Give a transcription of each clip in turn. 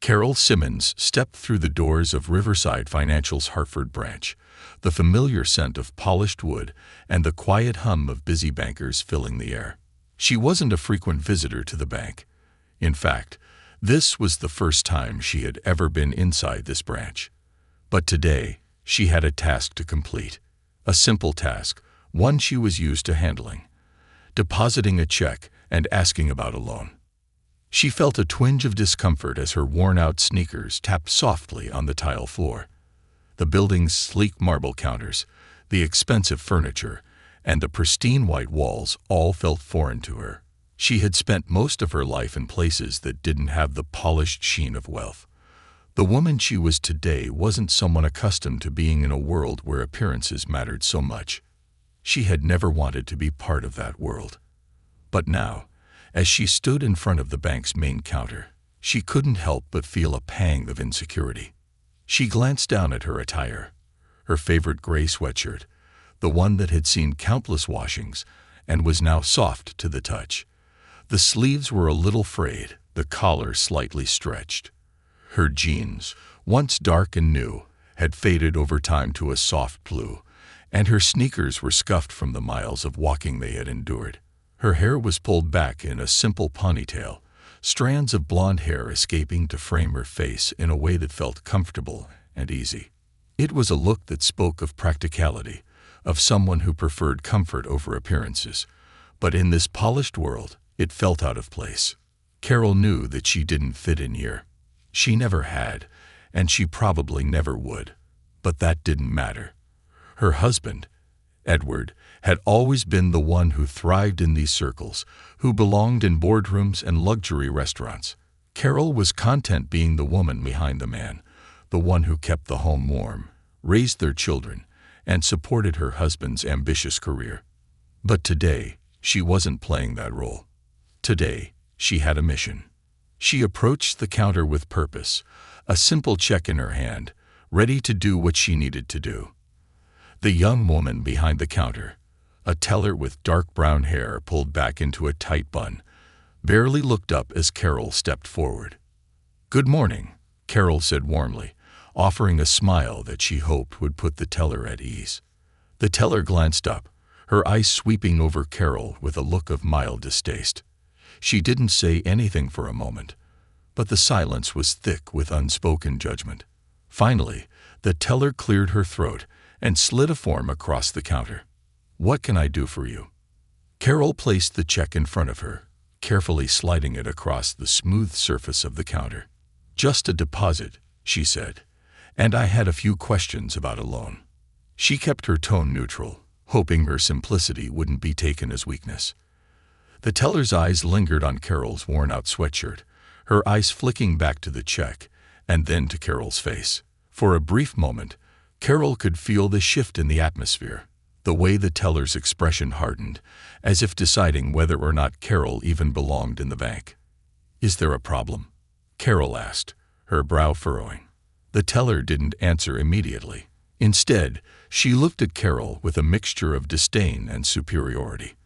Carol Simmons stepped through the doors of Riverside Financial's Hartford branch, the familiar scent of polished wood and the quiet hum of busy bankers filling the air. She wasn't a frequent visitor to the bank. In fact, this was the first time she had ever been inside this branch. But today, she had a task to complete. A simple task, one she was used to handling: depositing a check and asking about a loan. She felt a twinge of discomfort as her worn-out sneakers tapped softly on the tile floor. The building's sleek marble counters, the expensive furniture, and the pristine white walls all felt foreign to her. She had spent most of her life in places that didn't have the polished sheen of wealth. The woman she was today wasn't someone accustomed to being in a world where appearances mattered so much. She had never wanted to be part of that world. But now, as she stood in front of the bank's main counter, she couldn't help but feel a pang of insecurity. She glanced down at her attire, her favorite gray sweatshirt, the one that had seen countless washings and was now soft to the touch. The sleeves were a little frayed, the collar slightly stretched. Her jeans, once dark and new, had faded over time to a soft blue, and her sneakers were scuffed from the miles of walking they had endured. Her hair was pulled back in a simple ponytail, strands of blonde hair escaping to frame her face in a way that felt comfortable and easy. It was a look that spoke of practicality, of someone who preferred comfort over appearances. But in this polished world, it felt out of place. Carol knew that she didn't fit in here. She never had, and she probably never would. But that didn't matter. Her husband, Edward, had always been the one who thrived in these circles, who belonged in boardrooms and luxury restaurants. Carol was content being the woman behind the man, the one who kept the home warm, raised their children, and supported her husband's ambitious career. But today, she wasn't playing that role. Today, she had a mission. She approached the counter with purpose, a simple check in her hand, ready to do what she needed to do. The young woman behind the counter, a teller with dark brown hair pulled back into a tight bun, barely looked up as Carol stepped forward. "Good morning," Carol said warmly, offering a smile that she hoped would put the teller at ease. The teller glanced up, her eyes sweeping over Carol with a look of mild distaste. She didn't say anything for a moment, but the silence was thick with unspoken judgment. Finally, the teller cleared her throat and slid a form across the counter. "What can I do for you?" Carol placed the check in front of her, carefully sliding it across the smooth surface of the counter. "Just a deposit," she said, "and I had a few questions about a loan." She kept her tone neutral, hoping her simplicity wouldn't be taken as weakness. The teller's eyes lingered on Carol's worn-out sweatshirt, her eyes flicking back to the check and then to Carol's face. For a brief moment, Carol could feel the shift in the atmosphere, the way the teller's expression hardened, as if deciding whether or not Carol even belonged in the bank. "Is there a problem?" Carol asked, her brow furrowing. The teller didn't answer immediately. Instead, she looked at Carol with a mixture of disdain and superiority.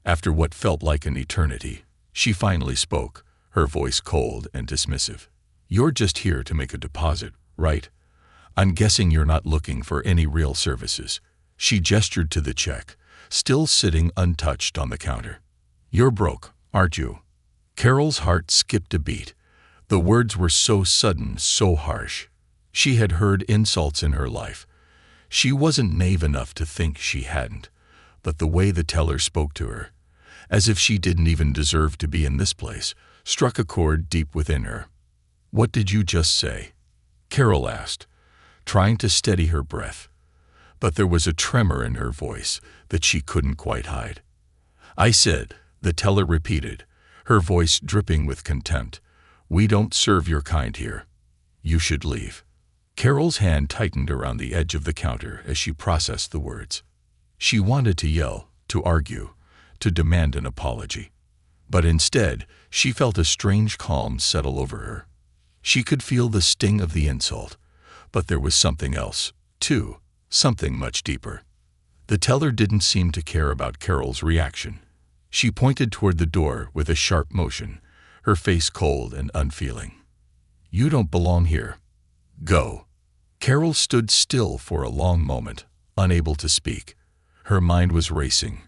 After what felt like an eternity, she finally spoke, her voice cold and dismissive. "You're just here to make a deposit, right? I'm guessing you're not looking for any real services." She gestured to the check, still sitting untouched on the counter. "You're broke, aren't you?" Carol's heart skipped a beat. The words were so sudden, so harsh. She had heard insults in her life. She wasn't naive enough to think she hadn't, but the way the teller spoke to her, as if she didn't even deserve to be in this place, struck a chord deep within her. "What did you just say?" Carol asked, trying to steady her breath. But there was a tremor in her voice that she couldn't quite hide. "I said," the teller repeated, her voice dripping with contempt, "we don't serve your kind here. You should leave." Carol's hand tightened around the edge of the counter as she processed the words. She wanted to yell, to argue, to demand an apology. But instead, she felt a strange calm settle over her. She could feel the sting of the insult, but there was something else, too, something much deeper. The teller didn't seem to care about Carol's reaction. She pointed toward the door with a sharp motion, her face cold and unfeeling. You don't belong here. Go." Carol stood still for a long moment, unable to speak. Her mind was racing,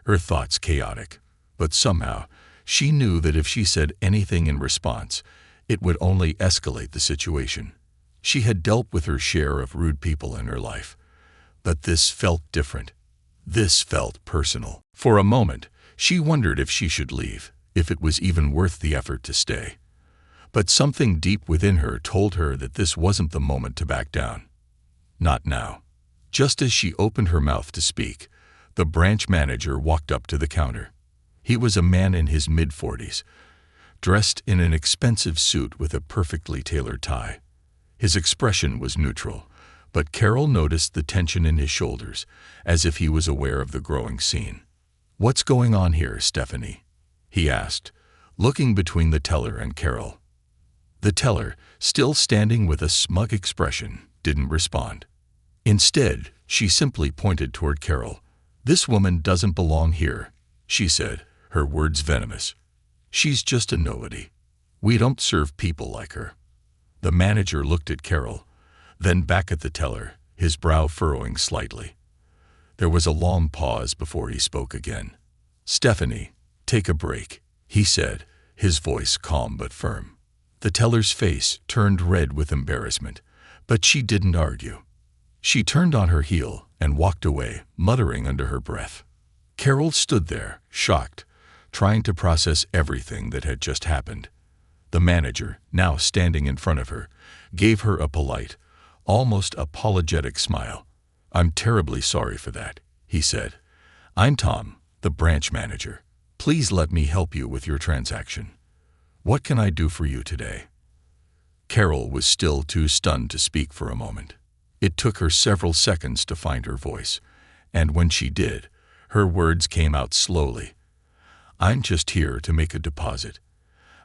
her thoughts chaotic, but somehow she knew that if she said anything in response, it would only escalate the situation. She had dealt with her share of rude people in her life, but this felt different. This felt personal. For a moment, she wondered if she should leave, if it was even worth the effort to stay. But something deep within her told her that this wasn't the moment to back down. Not now. Just as she opened her mouth to speak, the branch manager walked up to the counter. He was a man in his mid-40s, dressed in an expensive suit with a perfectly tailored tie. His expression was neutral, but Carol noticed the tension in his shoulders, as if he was aware of the growing scene. "What's going on here, Stephanie?" he asked, looking between the teller and Carol. The teller, still standing with a smug expression, didn't respond. Instead, she simply pointed toward Carol. "This woman doesn't belong here," she said, her words venomous. "She's just a nobody. We don't serve people like her." The manager looked at Carol, then back at the teller, his brow furrowing slightly. There was a long pause before he spoke again. "Stephanie, take a break," he said, his voice calm but firm. The teller's face turned red with embarrassment, but she didn't argue. She turned on her heel and walked away, muttering under her breath. Carol stood there, shocked, trying to process everything that had just happened. The manager, now standing in front of her, gave her a polite, almost apologetic smile. "I'm terribly sorry for that," he said. "I'm Tom, the branch manager. Please let me help you with your transaction. What can I do for you today?" Carol was still too stunned to speak for a moment. It took her several seconds to find her voice, and when she did, her words came out slowly. "I'm just here to make a deposit.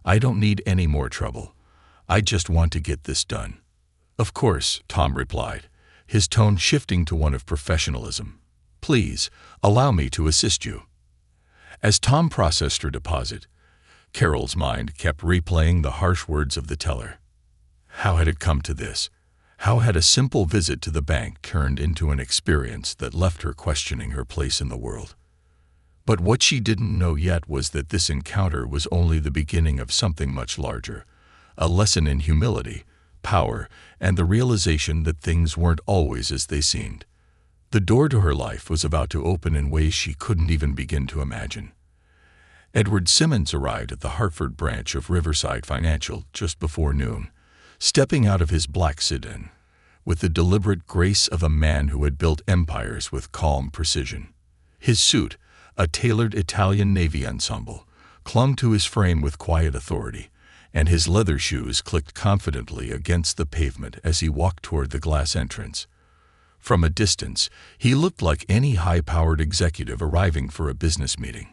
I don't need any more trouble. I just want to get this done." "Of course," Tom replied, his tone shifting to one of professionalism. "Please, allow me to assist you." As Tom processed her deposit, Carol's mind kept replaying the harsh words of the teller. How had it come to this? How had a simple visit to the bank turned into an experience that left her questioning her place in the world? But what she didn't know yet was that this encounter was only the beginning of something much larger, a lesson in humility, power, and the realization that things weren't always as they seemed. The door to her life was about to open in ways she couldn't even begin to imagine. Edward Simmons arrived at the Hartford branch of Riverside Financial just before noon, stepping out of his black sedan with the deliberate grace of a man who had built empires with calm precision. His suit, a tailored Italian Navy ensemble, clung to his frame with quiet authority, and his leather shoes clicked confidently against the pavement as he walked toward the glass entrance. From a distance, he looked like any high-powered executive arriving for a business meeting.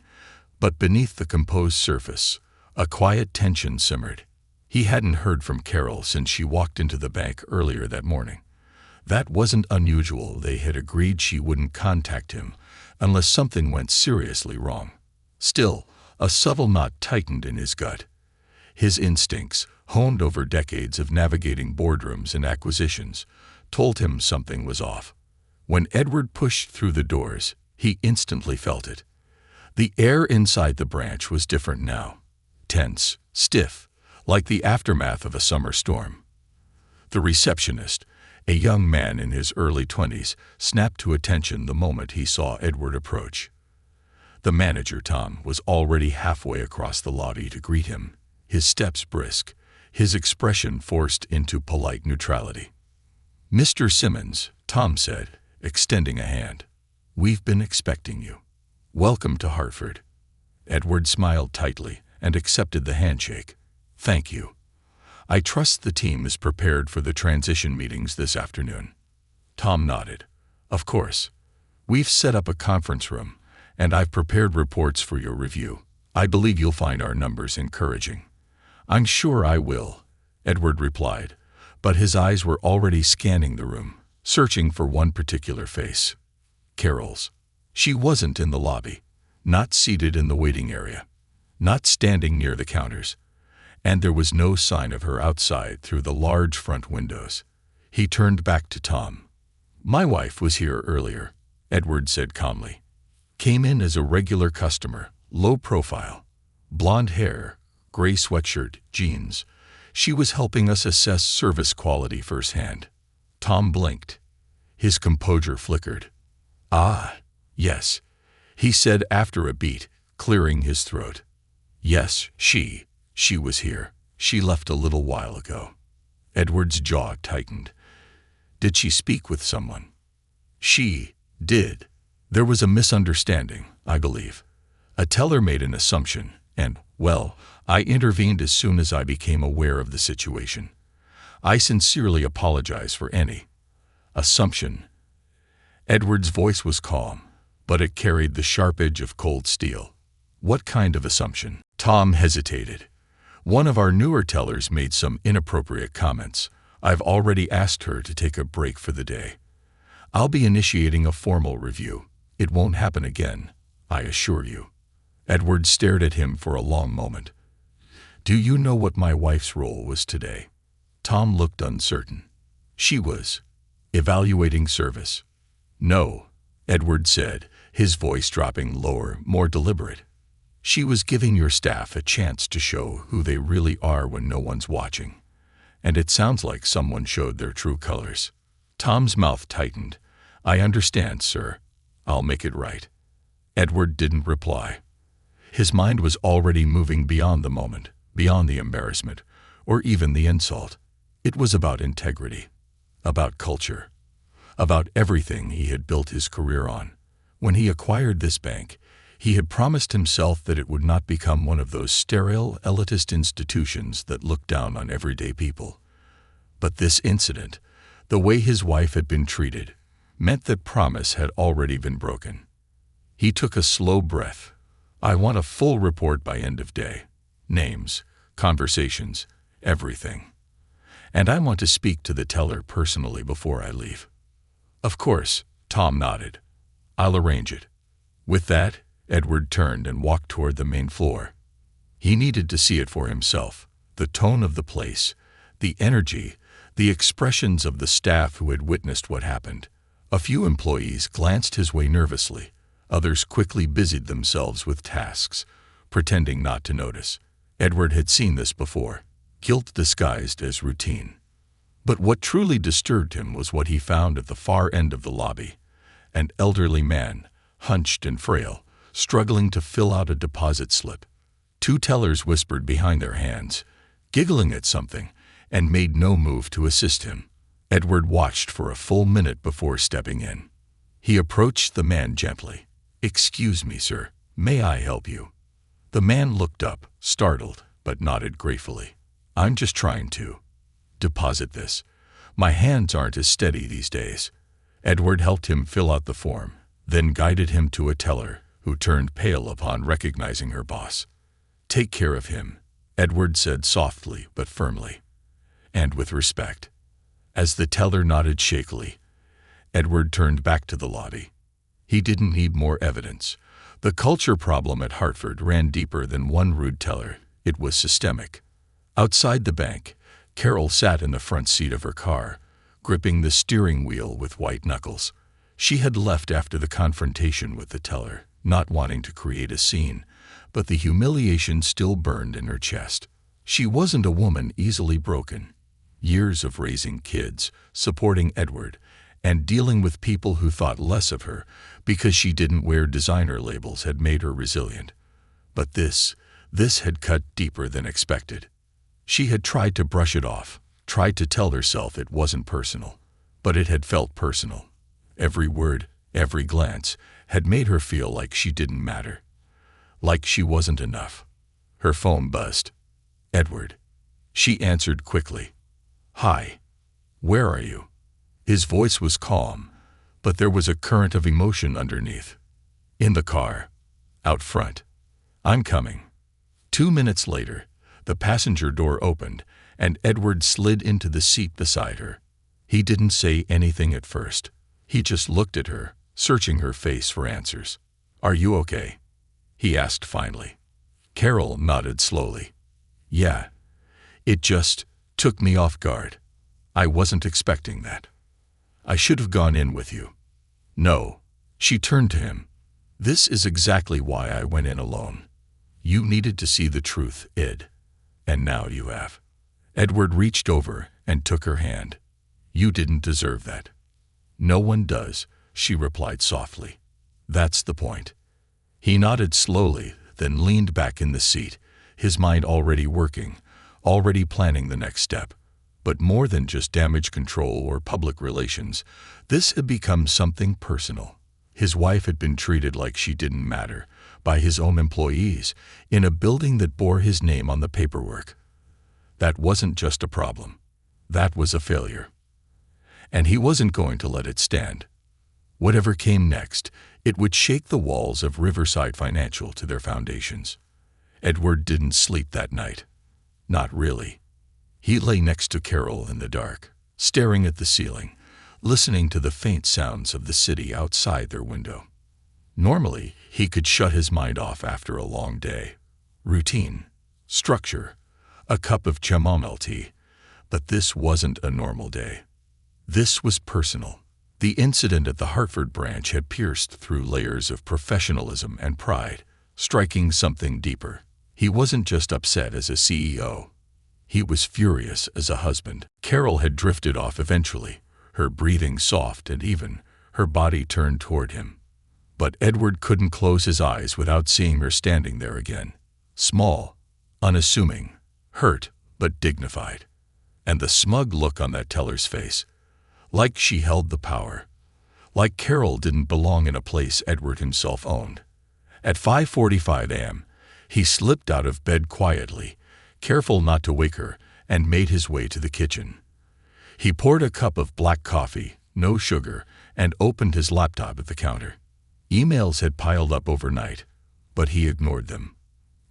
But beneath the composed surface, a quiet tension simmered. He hadn't heard from Carol since she walked into the bank earlier that morning. That wasn't unusual. They had agreed she wouldn't contact him unless something went seriously wrong. Still, a subtle knot tightened in his gut. His instincts, honed over decades of navigating boardrooms and acquisitions, told him something was off. When Edward pushed through the doors, he instantly felt it. The air inside the branch was different now. Tense, stiff, like the aftermath of a summer storm. The receptionist, a young man in his early 20s, snapped to attention the moment he saw Edward approach. The manager, Tom, was already halfway across the lobby to greet him, his steps brisk, his expression forced into polite neutrality. "Mr. Simmons," Tom said, extending a hand. "We've been expecting you. Welcome to Hartford." Edward smiled tightly and accepted the handshake. "Thank you. I trust the team is prepared for the transition meetings this afternoon." Tom nodded. "Of course. We've set up a conference room, and I've prepared reports for your review. I believe you'll find our numbers encouraging." "I'm sure I will," Edward replied, but his eyes were already scanning the room, searching for one particular face. Carol's. She wasn't in the lobby, not seated in the waiting area, not standing near the counters, and there was no sign of her outside through the large front windows. He turned back to Tom. "My wife was here earlier," Edward said calmly. "Came in as a regular customer, low profile. Blonde hair, gray sweatshirt, jeans. She was helping us assess service quality firsthand." Tom blinked. His composure flickered. "Ah, yes," he said after a beat, clearing his throat. "Yes, she was here. She left a little while ago." Edward's jaw tightened. "Did she speak with someone?" "She did. There was a misunderstanding, I believe. A teller made an assumption, and, well, I intervened as soon as I became aware of the situation. I sincerely apologize for any assumption." Edward's voice was calm, but it carried the sharp edge of cold steel. "What kind of assumption?" Tom hesitated. "One of our newer tellers made some inappropriate comments. I've already asked her to take a break for the day. I'll be initiating a formal review. It won't happen again, I assure you." Edward stared at him for a long moment. "Do you know what my wife's role was today?" Tom looked uncertain. "She was evaluating service." "No," Edward said, his voice dropping lower, more deliberate. "She was giving your staff a chance to show who they really are when no one's watching. And it sounds like someone showed their true colors." Tom's mouth tightened. "I understand, sir. I'll make it right." Edward didn't reply. His mind was already moving beyond the moment, beyond the embarrassment, or even the insult. It was about integrity, about culture, about everything he had built his career on. When he acquired this bank, he had promised himself that it would not become one of those sterile, elitist institutions that look down on everyday people. But this incident, the way his wife had been treated, meant that promise had already been broken. He took a slow breath. "I want a full report by end of day. Names, conversations, everything. And I want to speak to the teller personally before I leave." "Of course," Tom nodded. "I'll arrange it." With that, Edward turned and walked toward the main floor. He needed to see it for himself, the tone of the place, the energy, the expressions of the staff who had witnessed what happened. A few employees glanced his way nervously. Others quickly busied themselves with tasks, pretending not to notice. Edward had seen this before, guilt disguised as routine. But what truly disturbed him was what he found at the far end of the lobby. An elderly man, hunched and frail, struggling to fill out a deposit slip. Two tellers whispered behind their hands, giggling at something, and made no move to assist him. Edward watched for a full minute before stepping in. He approached the man gently. "Excuse me, sir. May I help you?" The man looked up, startled, but nodded gratefully. "I'm just trying to deposit this. My hands aren't as steady these days." Edward helped him fill out the form, then guided him to a teller who turned pale upon recognizing her boss. "Take care of him," Edward said softly but firmly, and with respect. As the teller nodded shakily, Edward turned back to the lobby. He didn't need more evidence. The culture problem at Hartford ran deeper than one rude teller. It was systemic. Outside the bank, Carol sat in the front seat of her car, gripping the steering wheel with white knuckles. She had left after the confrontation with the teller, not wanting to create a scene, but the humiliation still burned in her chest. She wasn't a woman easily broken. Years of raising kids, supporting Edward, and dealing with people who thought less of her because she didn't wear designer labels had made her resilient. But this had cut deeper than expected. She had tried to brush it off, tried to tell herself it wasn't personal, but it had felt personal. Every word, every glance had made her feel like she didn't matter, like she wasn't enough. Her phone buzzed. "Edward." She answered quickly. "Hi. Where are you?" His voice was calm, but there was a current of emotion underneath. "In the car. Out front. I'm coming." 2 minutes later, the passenger door opened, and Edward slid into the seat beside her. He didn't say anything at first. He just looked at her, searching her face for answers. "Are you okay?" he asked finally. Carol nodded slowly. "Yeah, It just took me off guard. I wasn't expecting that. I should have gone in with you." "No." She turned to him. "This is exactly why I went in alone. You needed to see the truth, Ed. And now you have." Edward reached over and took her hand. "You didn't deserve that." "No one does," she replied softly. "That's the point." He nodded slowly, then leaned back in the seat, his mind already working, already planning the next step. But more than just damage control or public relations, this had become something personal. His wife had been treated like she didn't matter by his own employees in a building that bore his name on the paperwork. That wasn't just a problem. That was a failure. And he wasn't going to let it stand. Whatever came next, it would shake the walls of Riverside Financial to their foundations. Edward didn't sleep that night. Not really. He lay next to Carol in the dark, staring at the ceiling, listening to the faint sounds of the city outside their window. Normally, he could shut his mind off after a long day. Routine, structure, a cup of chamomile tea. But this wasn't a normal day. This was personal. The incident at the Hartford branch had pierced through layers of professionalism and pride, striking something deeper. He wasn't just upset as a CEO. He was furious as a husband. Carol had drifted off eventually, her breathing soft and even, her body turned toward him. But Edward couldn't close his eyes without seeing her standing there again. Small, unassuming, hurt, but dignified. And the smug look on that teller's face. Like she held the power. Like Carol didn't belong in a place Edward himself owned. At 5:45 a.m., he slipped out of bed quietly, careful not to wake her, and made his way to the kitchen. He poured a cup of black coffee, no sugar, and opened his laptop at the counter. Emails had piled up overnight, but he ignored them.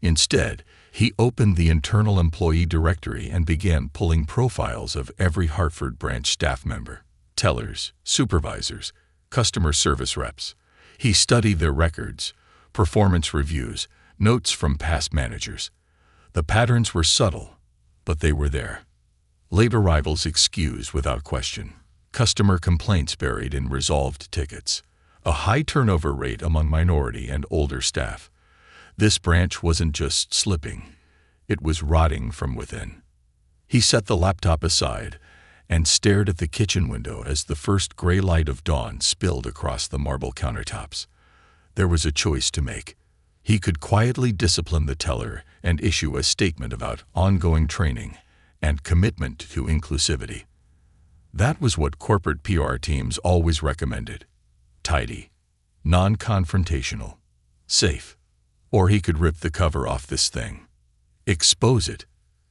Instead, he opened the internal employee directory and began pulling profiles of every Hartford branch staff member. Tellers, supervisors, customer service reps. He studied their records, performance reviews, notes from past managers. The patterns were subtle, but they were there. Late arrivals excused without question. Customer complaints buried in resolved tickets. A high turnover rate among minority and older staff. This branch wasn't just slipping, it was rotting from within. He set the laptop aside and stared at the kitchen window as the first gray light of dawn spilled across the marble countertops. There was a choice to make. He could quietly discipline the teller and issue a statement about ongoing training and commitment to inclusivity. That was what corporate PR teams always recommended. Tidy, non-confrontational, safe. Or he could rip the cover off this thing. Expose it.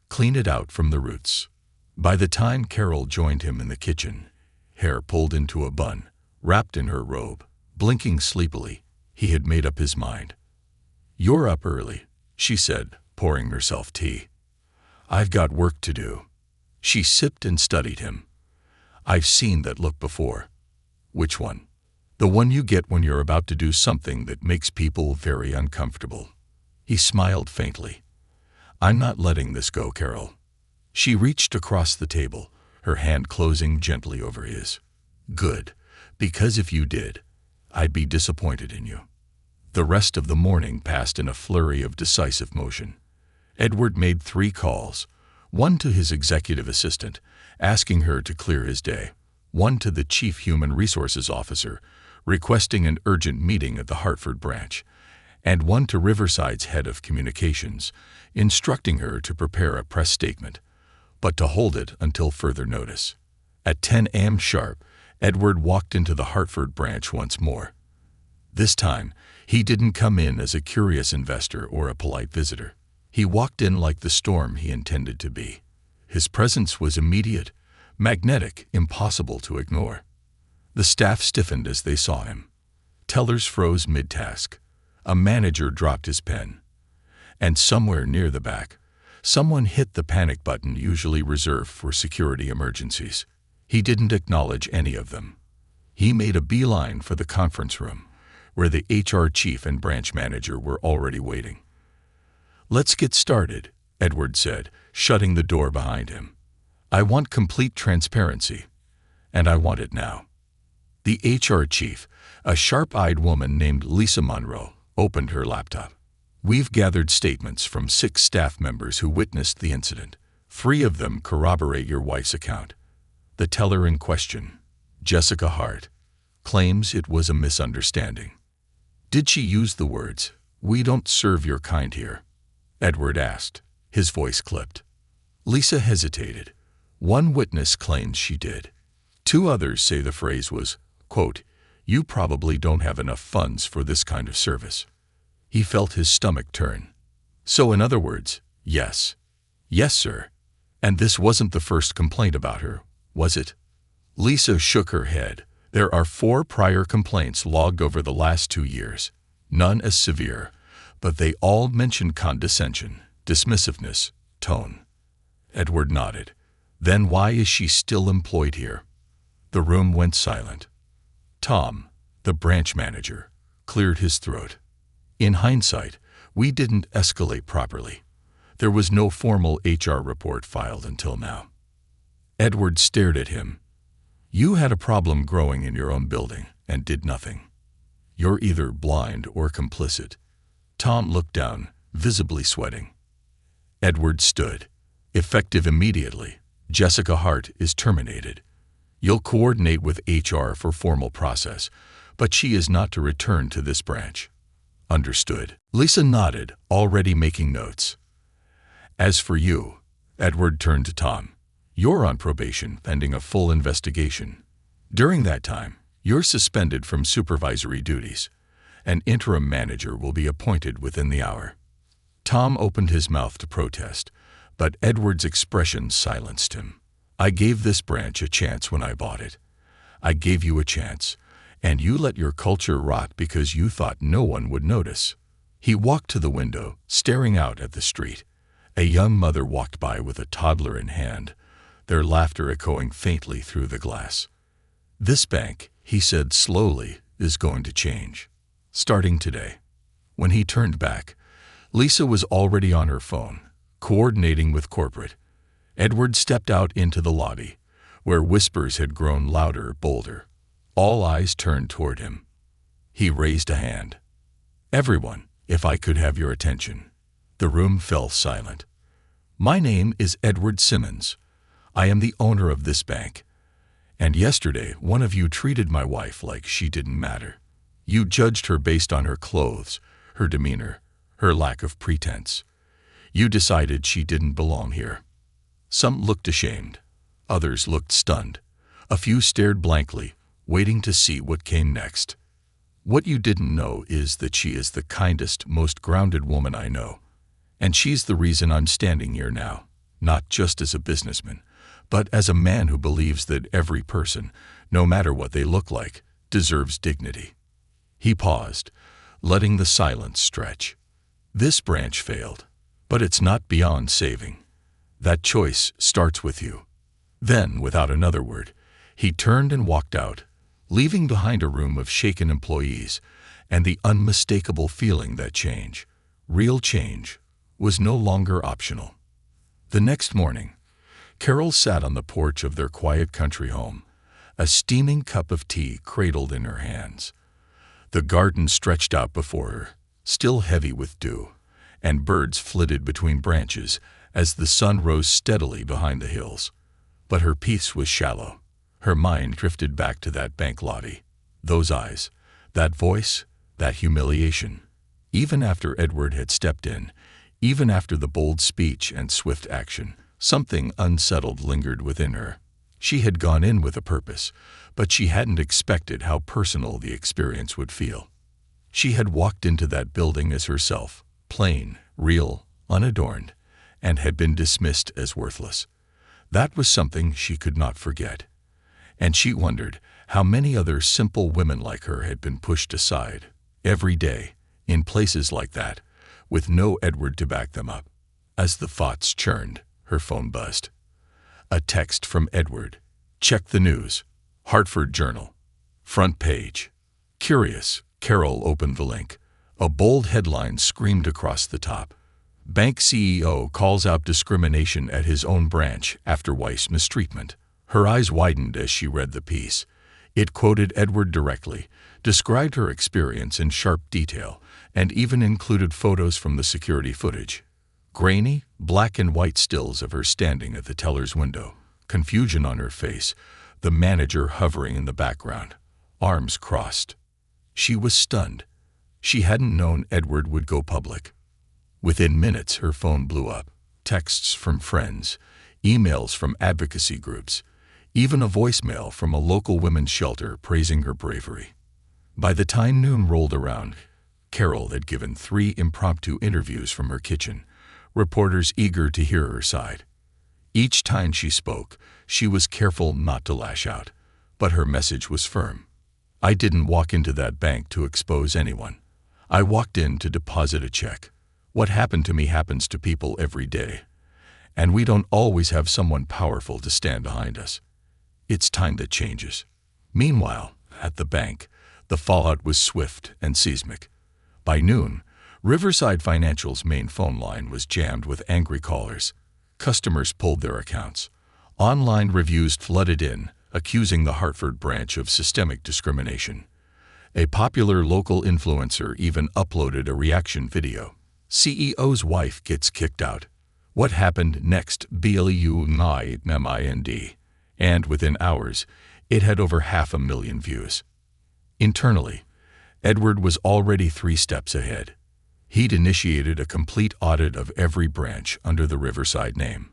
Clean it out from the roots. By the time Carol joined him in the kitchen, hair pulled into a bun, wrapped in her robe, blinking sleepily, he had made up his mind. "You're up early," she said, pouring herself tea. "I've got work to do." She sipped and studied him. "I've seen that look before." "Which one?" "The one you get when you're about to do something that makes people very uncomfortable." He smiled faintly. "I'm not letting this go, Carol." She reached across the table, her hand closing gently over his. "Good, because if you did, I'd be disappointed in you." The rest of the morning passed in a flurry of decisive motion. Edward made 3 calls, one to his executive assistant, asking her to clear his day, one to the chief human resources officer, requesting an urgent meeting at the Hartford branch, and one to Riverside's head of communications, instructing her to prepare a press statement, but to hold it until further notice. At 10 a.m. sharp, Edward walked into the Hartford branch once more. This time, he didn't come in as a curious investor or a polite visitor. He walked in like the storm he intended to be. His presence was immediate, magnetic, impossible to ignore. The staff stiffened as they saw him. Tellers froze mid-task. A manager dropped his pen. And somewhere near the back, someone hit the panic button usually reserved for security emergencies. He didn't acknowledge any of them. He made a beeline for the conference room, where the HR chief and branch manager were already waiting. "Let's get started," Edward said, shutting the door behind him. "I want complete transparency, and I want it now." The HR chief, a sharp-eyed woman named Lisa Monroe, opened her laptop. "We've gathered statements from 6 staff members who witnessed the incident. 3 of them corroborate your wife's account. The teller in question, Jessica Hart, claims it was a misunderstanding." "Did she use the words, 'We don't serve your kind here'?" Edward asked, his voice clipped. Lisa hesitated. "One witness claims she did. 2 others say the phrase was, quote, 'You probably don't have enough funds for this kind of service.'" He felt his stomach turn. "So in other words, yes." "Yes, sir. And this wasn't the first complaint about her, was it?" Lisa shook her head. "There are 4 prior complaints logged over the last 2 years. None as severe, but they all mention condescension, dismissiveness, tone." Edward nodded. "Then why is she still employed here?" The room went silent. Tom, the branch manager, cleared his throat. "In hindsight, we didn't escalate properly. There was no formal HR report filed until now." Edward stared at him. "You had a problem growing in your own building and did nothing. You're either blind or complicit." Tom looked down, visibly sweating. Edward stood. "Effective immediately. Jessica Hart is terminated. You'll coordinate with HR for formal process, but she is not to return to this branch." "Understood." Lisa nodded, already making notes. "As for you," Edward turned to Tom, "you're on probation pending a full investigation. During that time, you're suspended from supervisory duties. An interim manager will be appointed within the hour." Tom opened his mouth to protest, but Edward's expression silenced him. "I gave this branch a chance when I bought it. I gave you a chance, and you let your culture rot because you thought no one would notice." He walked to the window, staring out at the street. A young mother walked by with a toddler in hand, their laughter echoing faintly through the glass. "This bank," he said slowly, "is going to change. Starting today." When he turned back, Lisa was already on her phone, coordinating with corporate. Edward stepped out into the lobby, where whispers had grown louder, bolder. All eyes turned toward him. He raised a hand. "Everyone, if I could have your attention." The room fell silent. "My name is Edward Simmons. I am the owner of this bank. And yesterday, one of you treated my wife like she didn't matter. You judged her based on her clothes, her demeanor, her lack of pretense. You decided she didn't belong here." Some looked ashamed. Others looked stunned. A few stared blankly, waiting to see what came next. "What you didn't know is that she is the kindest, most grounded woman I know. And she's the reason I'm standing here now, not just as a businessman, but as a man who believes that every person, no matter what they look like, deserves dignity." He paused, letting the silence stretch. "This branch failed, but it's not beyond saving. That choice starts with you." Then, without another word, he turned and walked out, leaving behind a room of shaken employees and the unmistakable feeling that change, real change, was no longer optional. The next morning, Carol sat on the porch of their quiet country home, a steaming cup of tea cradled in her hands. The garden stretched out before her, still heavy with dew, and birds flitted between branches as the sun rose steadily behind the hills. But her peace was shallow. Her mind drifted back to that bank lobby, those eyes, that voice, that humiliation. Even after Edward had stepped in, even after the bold speech and swift action, something unsettled lingered within her. She had gone in with a purpose, but she hadn't expected how personal the experience would feel. She had walked into that building as herself, plain, real, unadorned, and had been dismissed as worthless. That was something she could not forget. And she wondered how many other simple women like her had been pushed aside, every day, in places like that, with no Edward to back them up. As the thoughts churned, her phone buzzed. A text from Edward. "Check the news. Hartford Journal. Front page." Curious, Carol opened the link. A bold headline screamed across the top. Bank CEO calls out discrimination at his own branch after wife's mistreatment. Her eyes widened as she read the piece. It quoted Edward directly, described her experience in sharp detail, and even included photos from the security footage. Grainy, black and white stills of her standing at the teller's window, confusion on her face, the manager hovering in the background, arms crossed. She was stunned. She hadn't known Edward would go public. Within minutes, her phone blew up. Texts from friends, emails from advocacy groups, even a voicemail from a local women's shelter praising her bravery. By the time noon rolled around, Carol had given 3 impromptu interviews from her kitchen, reporters eager to hear her side. Each time she spoke, she was careful not to lash out, but her message was firm. I didn't walk into that bank to expose anyone. I walked in to deposit a check. What happened to me happens to people every day, and we don't always have someone powerful to stand behind us. It's time that changes. Meanwhile, at the bank, the fallout was swift and seismic. By noon, Riverside Financial's main phone line was jammed with angry callers. Customers pulled their accounts. Online reviews flooded in, accusing the Hartford branch of systemic discrimination. A popular local influencer even uploaded a reaction video. CEO's wife gets kicked out. What happened next? BLEUNIMIND. And within hours, it had over 500,000 views. Internally, Edward was already 3 steps ahead. He'd initiated a complete audit of every branch under the Riverside name.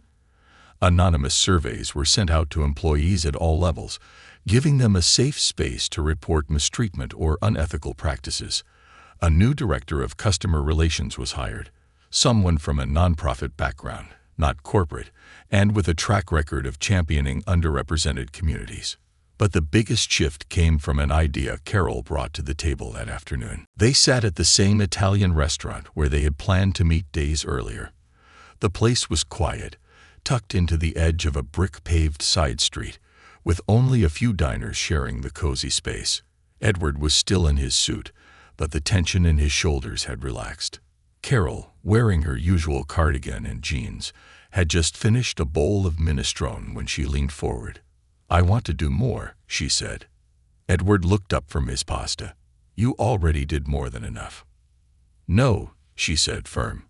Anonymous surveys were sent out to employees at all levels, giving them a safe space to report mistreatment or unethical practices. A new director of customer relations was hired, someone from a nonprofit background, not corporate, and with a track record of championing underrepresented communities. But the biggest shift came from an idea Carol brought to the table that afternoon. They sat at the same Italian restaurant where they had planned to meet days earlier. The place was quiet, tucked into the edge of a brick-paved side street, with only a few diners sharing the cozy space. Edward was still in his suit, but the tension in his shoulders had relaxed. Carol, wearing her usual cardigan and jeans, had just finished a bowl of minestrone when she leaned forward. "I want to do more," she said. Edward looked up from his pasta. "You already did more than enough." "No," she said, firm.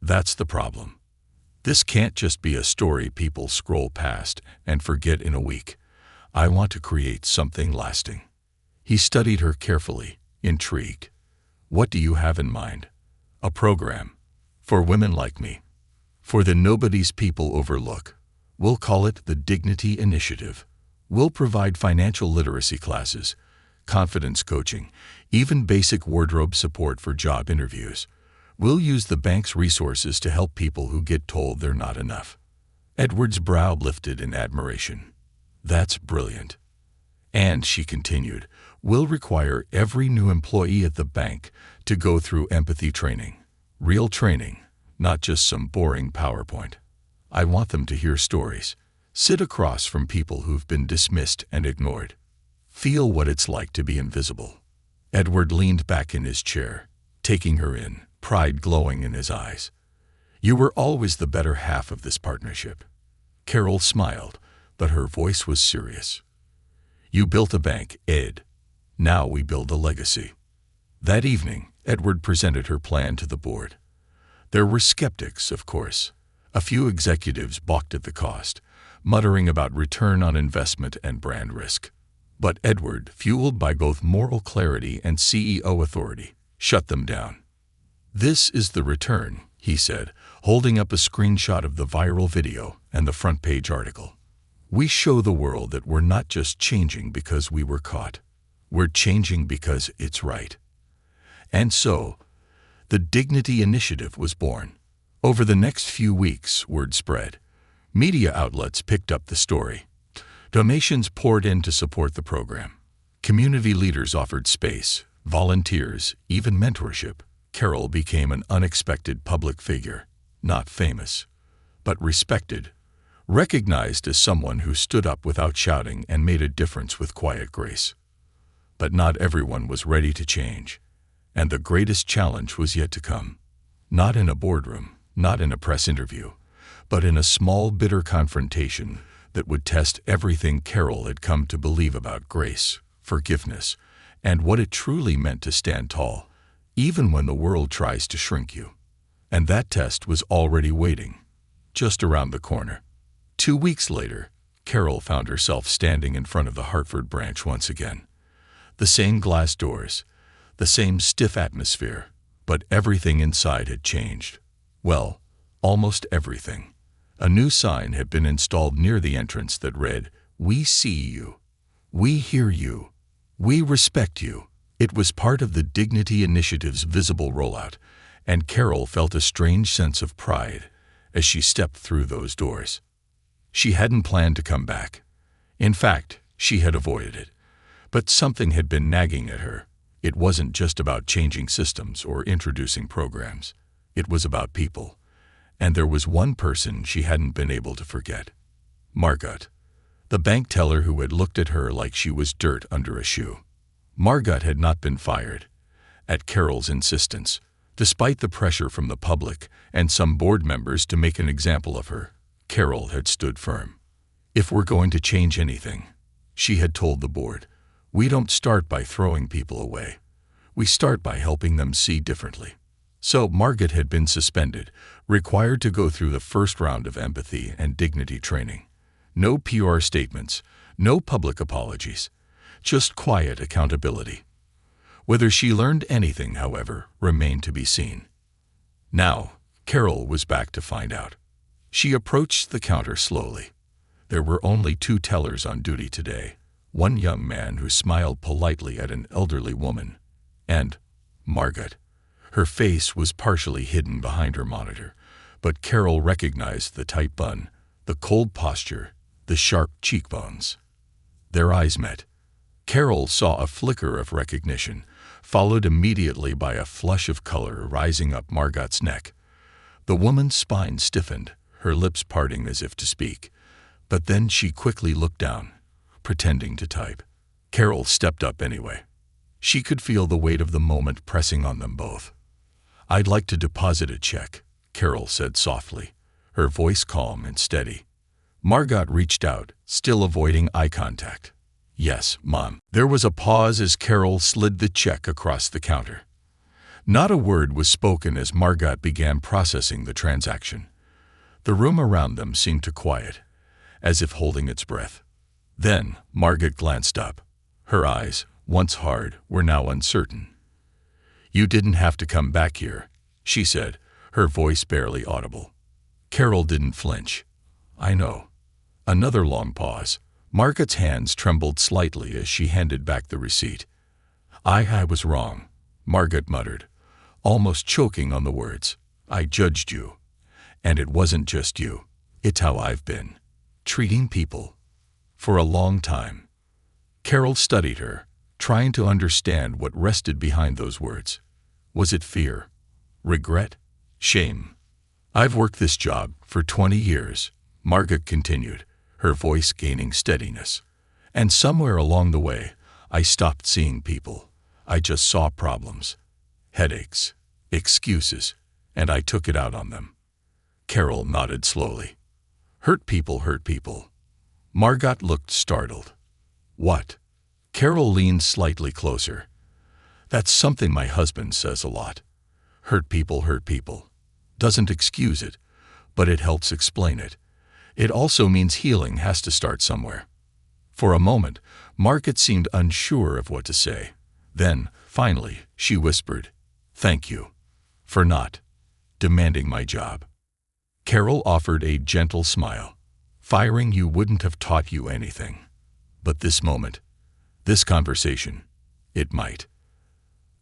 "That's the problem. This can't just be a story people scroll past and forget in a week. I want to create something lasting." He studied her carefully, intrigued. "What do you have in mind?" "A program. For women like me. For the nobodies people overlook. We'll call it the Dignity Initiative. We'll provide financial literacy classes, confidence coaching, even basic wardrobe support for job interviews. We'll use the bank's resources to help people who get told they're not enough." Edward's brow lifted in admiration. "That's brilliant." "And," she continued, "we'll require every new employee at the bank to go through empathy training. Real training, not just some boring PowerPoint. I want them to hear stories, sit across from people who've been dismissed and ignored, feel what it's like to be invisible." Edward leaned back in his chair, taking her in, pride glowing in his eyes. "You were always the better half of this partnership." Carol smiled, but her voice was serious. "You built a bank, Ed. Now we build a legacy." That evening, Edward presented her plan to the board. There were skeptics, of course. A few executives balked at the cost, muttering about return on investment and brand risk. But Edward, fueled by both moral clarity and CEO authority, shut them down. "This is the return," he said, holding up a screenshot of the viral video and the front-page article. "We show the world that we're not just changing because we were caught. We're changing because it's right." And so, the Dignity Initiative was born. Over the next few weeks, word spread. Media outlets picked up the story. Donations poured in to support the program. Community leaders offered space, volunteers, even mentorship. Carol became an unexpected public figure, not famous, but respected, recognized as someone who stood up without shouting and made a difference with quiet grace. But not everyone was ready to change, and the greatest challenge was yet to come. Not in a boardroom, not in a press interview, but in a small, bitter confrontation that would test everything Carol had come to believe about grace, forgiveness, and what it truly meant to stand tall, even when the world tries to shrink you. And that test was already waiting, just around the corner. 2 weeks later, Carol found herself standing in front of the Hartford branch once again. The same glass doors, the same stiff atmosphere, but everything inside had changed. Well, almost everything. A new sign had been installed near the entrance that read, "We see you. We hear you. We respect you." It was part of the Dignity Initiative's visible rollout, and Carol felt a strange sense of pride as she stepped through those doors. She hadn't planned to come back. In fact, she had avoided it. But something had been nagging at her. It wasn't just about changing systems or introducing programs. It was about people. And there was one person she hadn't been able to forget. Margot, the bank teller who had looked at her like she was dirt under a shoe. Margot had not been fired. At Carol's insistence, despite the pressure from the public and some board members to make an example of her, Carol had stood firm. "If we're going to change anything," she had told the board, "we don't start by throwing people away. We start by helping them see differently." So Margot had been suspended, required to go through the first round of empathy and dignity training. No PR statements, no public apologies, just quiet accountability. Whether she learned anything, however, remained to be seen. Now, Carol was back to find out. She approached the counter slowly. There were only 2 tellers on duty today, one young man who smiled politely at an elderly woman, and Margot. Her face was partially hidden behind her monitor, but Carol recognized the tight bun, the cold posture, the sharp cheekbones. Their eyes met. Carol saw a flicker of recognition, followed immediately by a flush of color rising up Margot's neck. The woman's spine stiffened, her lips parting as if to speak, but then she quickly looked down, pretending to type. Carol stepped up anyway. She could feel the weight of the moment pressing on them both. "I'd like to deposit a check," Carol said softly, her voice calm and steady. Margot reached out, still avoiding eye contact. "Yes, Mom." There was a pause as Carol slid the check across the counter. Not a word was spoken as Margot began processing the transaction. The room around them seemed to quiet, as if holding its breath. Then Margot glanced up. Her eyes, once hard, were now uncertain. "You didn't have to come back here," she said, her voice barely audible. Carol didn't flinch. "I know." Another long pause. Margot's hands trembled slightly as she handed back the receipt. I was wrong," Margot muttered, almost choking on the words. "I judged you. And it wasn't just you. It's how I've been. Treating people. For a long time." Carol studied her, trying to understand what rested behind those words. Was it fear? Regret? Shame? "I've worked this job for 20 years, Margot continued, her voice gaining steadiness. "And somewhere along the way, I stopped seeing people. I just saw problems, headaches, excuses, and I took it out on them." Carol nodded slowly. Hurt people hurt people." Margot looked startled. "What?" Carol leaned slightly closer. "That's something my husband says a lot. Hurt people hurt people. Doesn't excuse it, but it helps explain it. It also means healing has to start somewhere." For a moment, Margot seemed unsure of what to say. Then, finally, she whispered, "Thank you. For not demanding my job." Carol offered a gentle smile. "Firing you wouldn't have taught you anything. But this moment, this conversation, it might."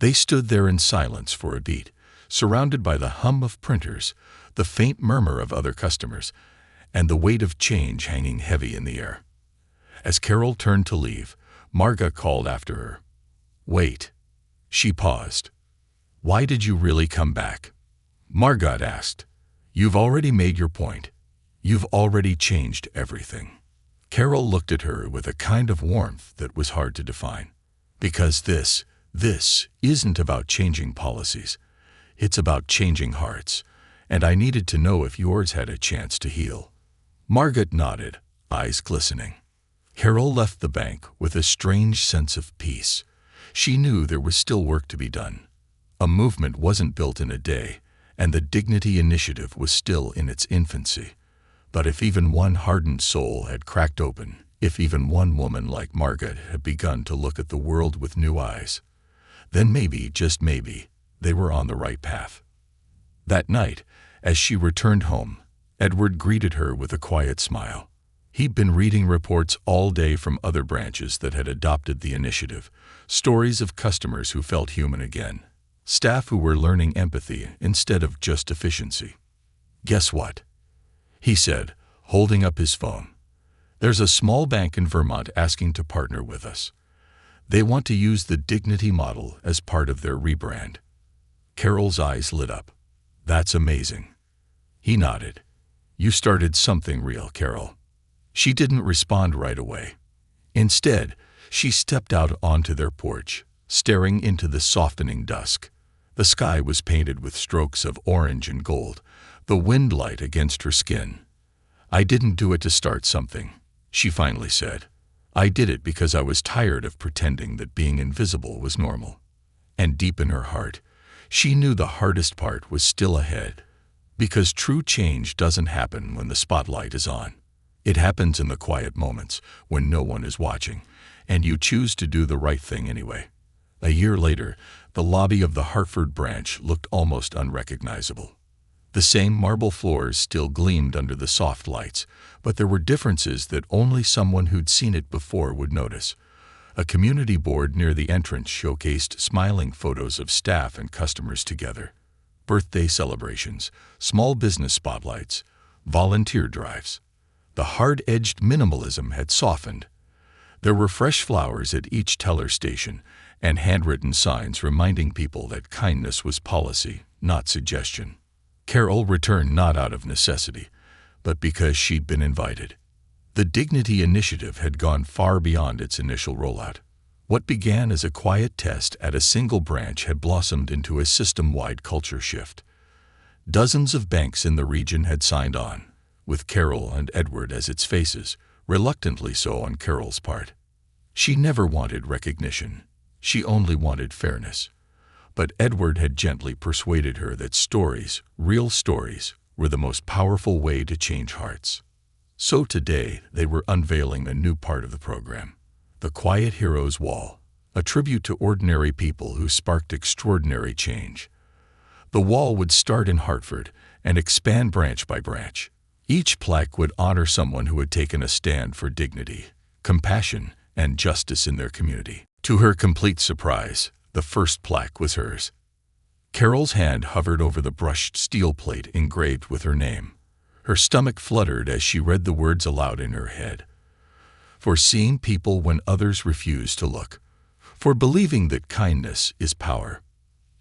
They stood there in silence for a beat, surrounded by the hum of printers, the faint murmur of other customers, and the weight of change hanging heavy in the air. As Carol turned to leave, Margot called after her. "Wait." She paused. "Why did you really come back?" Margot asked. "You've already made your point. You've already changed everything." Carol looked at her with a kind of warmth that was hard to define. "Because this isn't about changing policies. It's about changing hearts. and I needed to know if yours had a chance to heal." Margaret nodded, eyes glistening. Carol left the bank with a strange sense of peace. She knew there was still work to be done. A movement wasn't built in a day, and the Dignity Initiative was still in its infancy. But if even one hardened soul had cracked open, if even one woman like Margaret had begun to look at the world with new eyes, then maybe, just maybe, they were on the right path. That night, as she returned home, Edward greeted her with a quiet smile. He'd been reading reports all day from other branches that had adopted the initiative, stories of customers who felt human again, staff who were learning empathy instead of just efficiency. "Guess what?" he said, holding up his phone. "There's a small bank in Vermont asking to partner with us. They want to use the Dignity model as part of their rebrand." Carol's eyes lit up. "That's amazing." He nodded. "You started something real, Carol." She didn't respond right away. Instead, she stepped out onto their porch, staring into the softening dusk. The sky was painted with strokes of orange and gold, the wind light against her skin. "I didn't do it to start something," she finally said. "I did it because I was tired of pretending that being invisible was normal." And deep in her heart, she knew the hardest part was still ahead. Because true change doesn't happen when the spotlight is on. It happens in the quiet moments when no one is watching, and you choose to do the right thing anyway. A year later, the lobby of the Hartford branch looked almost unrecognizable. The same marble floors still gleamed under the soft lights, but there were differences that only someone who'd seen it before would notice. A community board near the entrance showcased smiling photos of staff and customers together. Birthday celebrations, small business spotlights, volunteer drives. The hard-edged minimalism had softened. There were fresh flowers at each teller station and handwritten signs reminding people that kindness was policy, not suggestion. Carol returned not out of necessity, but because she'd been invited. The Dignity Initiative had gone far beyond its initial rollout. What began as a quiet test at a single branch had blossomed into a system-wide culture shift. Dozens of banks in the region had signed on, with Carol and Edward as its faces, reluctantly so on Carol's part. She never wanted recognition. She only wanted fairness. But Edward had gently persuaded her that stories, real stories, were the most powerful way to change hearts. So today they were unveiling a new part of the program, the Quiet Heroes Wall, a tribute to ordinary people who sparked extraordinary change. The wall would start in Hartford and expand branch by branch. Each plaque would honor someone who had taken a stand for dignity, compassion, and justice in their community. To her complete surprise, the first plaque was hers. Carol's hand hovered over the brushed steel plate engraved with her name. Her stomach fluttered as she read the words aloud in her head. "For seeing people when others refuse to look. For believing that kindness is power."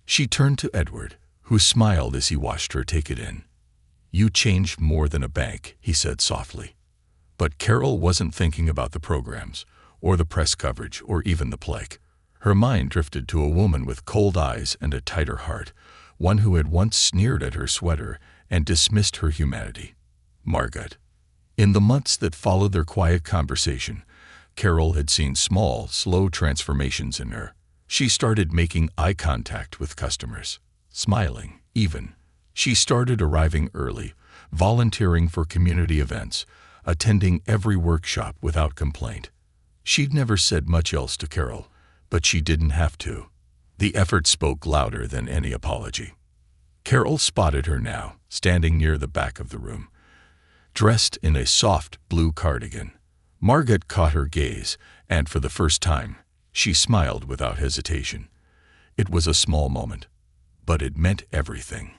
She turned to Edward, who smiled as he watched her take it in. "You changed more than a bank," he said softly. But Carol wasn't thinking about the programs, or the press coverage, or even the plaque. Her mind drifted to a woman with cold eyes and a tighter heart, one who had once sneered at her sweater and dismissed her humanity. Margaret. In the months that followed their quiet conversation, Carol had seen small, slow transformations in her. She started making eye contact with customers, smiling, even. She started arriving early, volunteering for community events, attending every workshop without complaint. She'd never said much else to Carol, but she didn't have to. The effort spoke louder than any apology. Carol spotted her now, standing near the back of the room, dressed in a soft blue cardigan. Margaret caught her gaze, and for the first time, she smiled without hesitation. It was a small moment, but it meant everything.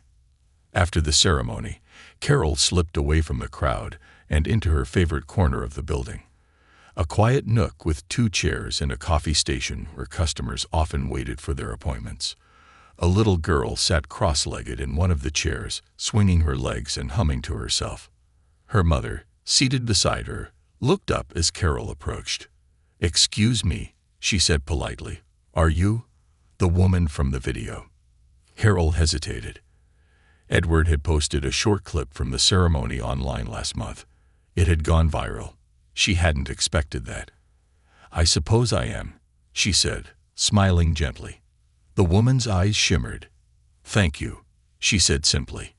After the ceremony, Carol slipped away from the crowd and into her favorite corner of the building. A quiet nook with 2 chairs and a coffee station where customers often waited for their appointments. A little girl sat cross-legged in one of the chairs, swinging her legs and humming to herself. Her mother, seated beside her, looked up as Carol approached. "Excuse me," she said politely. "Are you the woman from the video?" Carol hesitated. Edward had posted a short clip from the ceremony online last month. It had gone viral. She hadn't expected that. "I suppose I am," she said, smiling gently. The woman's eyes shimmered. "Thank you," she said simply.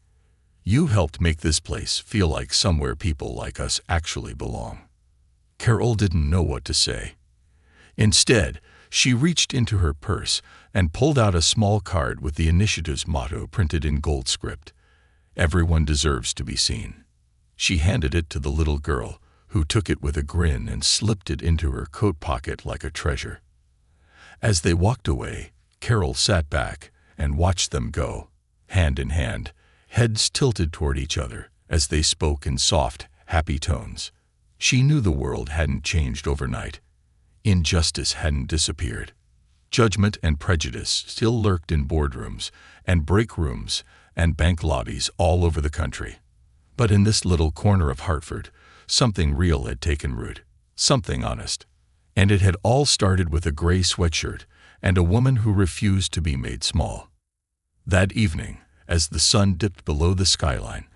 "You helped make this place feel like somewhere people like us actually belong." Carol didn't know what to say. Instead, she reached into her purse and pulled out a small card with the initiative's motto printed in gold script. "Everyone deserves to be seen." She handed it to the little girl, who took it with a grin and slipped it into her coat pocket like a treasure. As they walked away, Carol sat back and watched them go, hand in hand, heads tilted toward each other as they spoke in soft, happy tones. She knew the world hadn't changed overnight. Injustice hadn't disappeared. Judgment and prejudice still lurked in boardrooms and break rooms and bank lobbies all over the country. But in this little corner of Hartford, something real had taken root, something honest. And it had all started with a gray sweatshirt and a woman who refused to be made small. That evening, as the sun dipped below the skyline,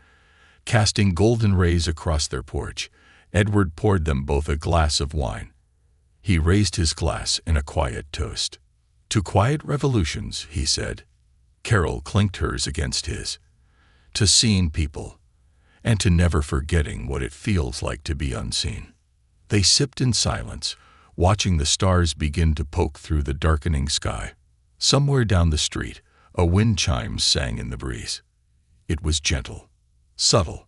casting golden rays across their porch, Edward poured them both a glass of wine. He raised his glass in a quiet toast. "To quiet revolutions," he said. Carol clinked hers against his. "To seeing people, and to never forgetting what it feels like to be unseen." They sipped in silence, watching the stars begin to poke through the darkening sky. Somewhere down the street, a wind chime sang in the breeze. It was gentle, subtle,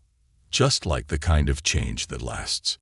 just like the kind of change that lasts.